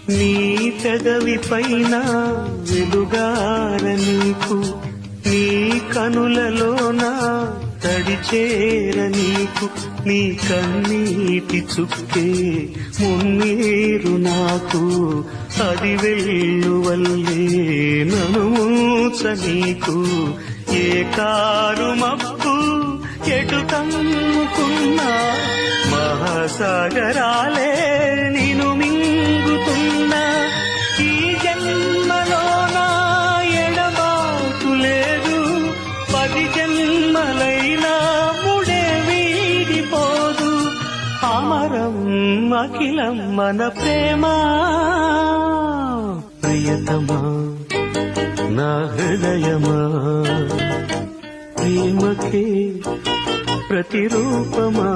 నీ పెదవి పైన వెలుగార నీకు, నీ కనులలోన తడిచేర నీకు, నీ కన్నీటి చుక్కే మున్నీరు నాకు, అది వెల్లువల్లే నన్ను మూచ నీకు. ఏ కారు మబ్బు ఎటు కమ్ముకున్నా మహాసాగరాలే నిన్ను మింగుతున్నా. ఈ జన్మలోన ఎడబాటు లేదు, 10 జన్మలైనా ముడే వీడిపోదు. అమరం అఖిలం మన ప్రేమ. ప్రియతమా నా హృదయమా, ప్రేమకే ప్రతిరూపమా.